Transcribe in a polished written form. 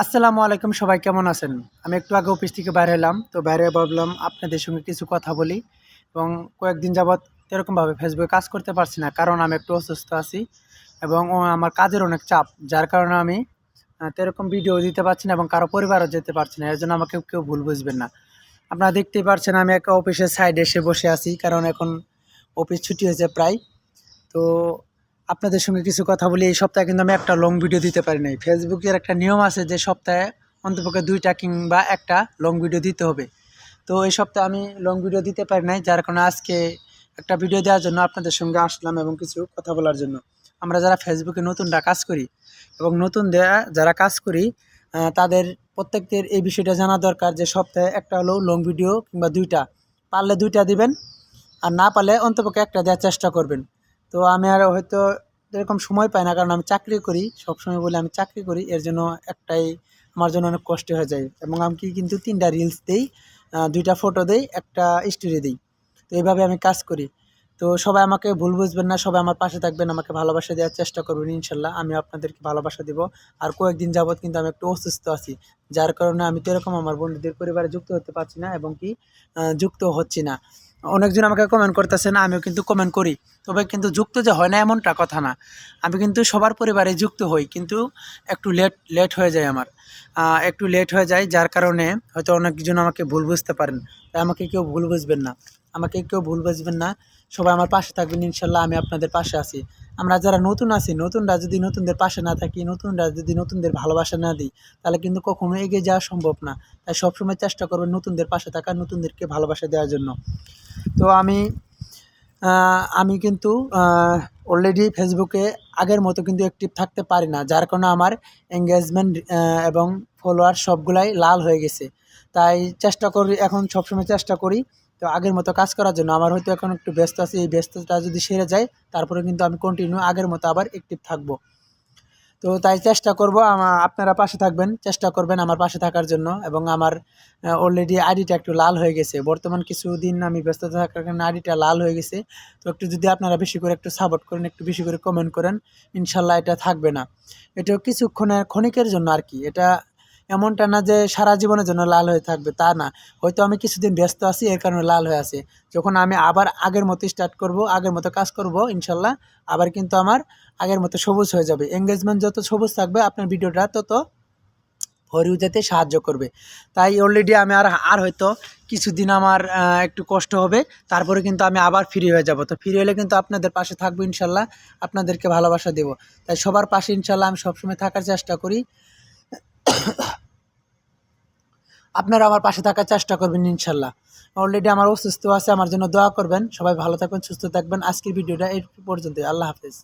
আসসালামু আলাইকুম, সবাই কেমন আছেন? আমি একটু আগে অফিস থেকে বাইরে এলাম। তো বাইরে ভাবলাম আপনাদের সঙ্গে কিছু কথা বলি এবং কয়েকদিন যাবৎ এরকমভাবে ফেসবুকে কাজ করতে পারছি না। কারণ আমি একটু অসুস্থ আছি এবং আমার কাজের অনেক চাপ। যার কারণে আমি এরকম ভিডিও দিতে পারছি না এবং কারো পরিবারও যেতে পারছি না। এর জন্য আমাকে কেউ ভুল বুঝবেন না। আপনারা দেখতেই পারছেন আমি একটা অফিসের সাইডে এসে বসে আছি। কারণ এখন অফিস ছুটি হয়েছে প্রায়। তো আপনাদের সঙ্গে কিছু কথা বলি। এই সপ্তাহে কিন্তু আমি একটা লং ভিডিও দিতে পারি নাই। ফেসবুকের একটা নিয়ম আছে যে সপ্তাহে অন্তপক্ষে ২টা কিংবা একটা লং ভিডিও দিতে হবে। তো এই সপ্তাহে আমি লং ভিডিও দিতে পারি নাই, যার কারণে আজকে একটা ভিডিও দেওয়ার জন্য আপনাদের সঙ্গে আসলাম এবং কিছু কথা বলার জন্য। আমরা যারা ফেসবুকে নতুনরা কাজ করি এবং নতুন যারা কাজ করি তাদের প্রত্যেকের এই বিষয়টা জানা দরকার যে সপ্তাহে একটা হলেও লং ভিডিও কিংবা ২টা, পারলে ২টা দিবেন আর না পারলে অন্তপক্ষে একটা দেওয়ার চেষ্টা করবেন। তো আমি আর হয়তো এরকম সময় পাই না, কারণ আমি চাকরি করি, সবসময় বলে আমি চাকরি করি, এর জন্য একটাই আমার জন্য অনেক কষ্ট হয়ে যায়। এবং আমি কিন্তু 3টা রিলস দিই, 2টা ফটো দিই, একটা স্টোরি দিই। তো এইভাবে আমি কাজ করি। তো সবাই আমাকে ভুল বুঝবেন না, সবাই আমার পাশে থাকবেন, আমাকে ভালোবাসা দেওয়ার চেষ্টা করবেন। ইনশাল্লাহ আমি আপনাদেরকে ভালোবাসা দিব। আর কয়েকদিন যাবৎ কিন্তু আমি একটু অসুস্থ আছি, যার কারণে আমি তো এরকম আমার বন্ধুদের পরিবারে যুক্ত হতে পারছি না এবং কি যুক্ত হচ্ছি না। অনেকজন আমাকে কমেন্ট করতেছেন, আমিও কিন্তু কমেন্ট করি, তবে কিন্তু যুক্ত যে হয় না এমনটা কথা না। আমি কিন্তু সবার পরিবারে যুক্ত হই, কিন্তু একটু লেট হয়ে যায় আমার, একটু লেট হয়ে যায়, যার কারণে হয়তো অনেকজন আমাকে ভুল বুঝতে পারেন। তাই আমাকে কেউ ভুল বুঝবেন না, আমাকে কেউ ভুল বুঝবেন না। সবাই আমার পাশে থাকবেন, ইনশাল্লাহ আমি আপনাদের পাশে আছি। আমরা যারা নতুন আছি, নতুনরা যদি নতুনদের পাশে না থাকি, নতুনরা যদি নতুনদের ভালোবাসা না দিই, তাহলে কিন্তু কখনো এগিয়ে যাওয়া সম্ভব না। তাই সবসময় চেষ্টা করবেন নতুনদের পাশে থাকার, নতুনদেরকে ভালোবাসা দেওয়ার জন্য। তো আমি কিন্তু অলরেডি ফেসবুকে আগের মতো কিন্তু অ্যাক্টিভ থাকতে পারি না, যার কারণে আমার এঙ্গেজমেন্ট এবং ফলোয়ার সবগুলাই লাল হয়ে গেছে। তাই চেষ্টা করি, এখন সবসময় চেষ্টা করি তো আগের মতো কাজ করার জন্য। আমার হয়তো এখন একটু ব্যস্ত আছি, এই ব্যস্ততা যদি সেরে যায় তারপরে কিন্তু আমি কন্টিনিউ আগের মতো আবার অ্যাক্টিভ থাকবো। তো তাই চেষ্টা করব, আপনারা পাশে থাকবেন, চেষ্টা করবেন আমার পাশে থাকার জন্য। এবং আমার অলরেডি আইডিটা একটু লাল হয়ে গেছে, বর্তমান কিছুদিন আমি ব্যস্ততা থাকার কারণে আইডিটা লাল হয়ে গেছে। তো একটু যদি আপনারা বেশি করে একটু সাপোর্ট করেন, একটু বেশি করে কমেন্ট করেন, ইনশাল্লাহ এটা থাকবে না। এটা কিছুক্ষণের ক্ষণিকের জন্য আর কি। এটা এমনটা না যে সারা জীবনের জন্য লাল হয়ে থাকবে, তা না। হয়তো আমি কিছুদিন ব্যস্ত আছি, এর কারণে লাল হয়ে আছে। যখন আমি আবার আগের মতো স্টার্ট করব, আগের মতো কাজ করব, ইনশাল্লাহ আবার কিন্তু আমার আগের মতো সবুজ হয়ে যাবে। এঙ্গেজমেন্ট যত সবুজ থাকবে আপনার ভিডিওটা তত ভরিয়ে যেতে সাহায্য করবে। তাই অলরেডি আমি আর হয়তো কিছুদিন আমার একটু কষ্ট হবে, তারপরে কিন্তু আমি আবার ফ্রি হয়ে যাব। তো ফ্রি হলে কিন্তু আপনাদের পাশে থাকবো ইনশাল্লাহ, আপনাদেরকে ভালোবাসা দেব। তাই সবার পাশে ইনশাল্লাহ আমি সবসময় থাকার চেষ্টা করি। আপনারা আমার পাশে থাকার চেষ্টা করবেন ইনশাল্লাহ। অলরেডি আমার অসুস্থ আছে, আমার জন্য দোয়া করবেন। সবাই ভালো থাকবেন, সুস্থ থাকবেন। আজকের ভিডিওটা এই পর্যন্তই। আল্লাহ হাফেজ।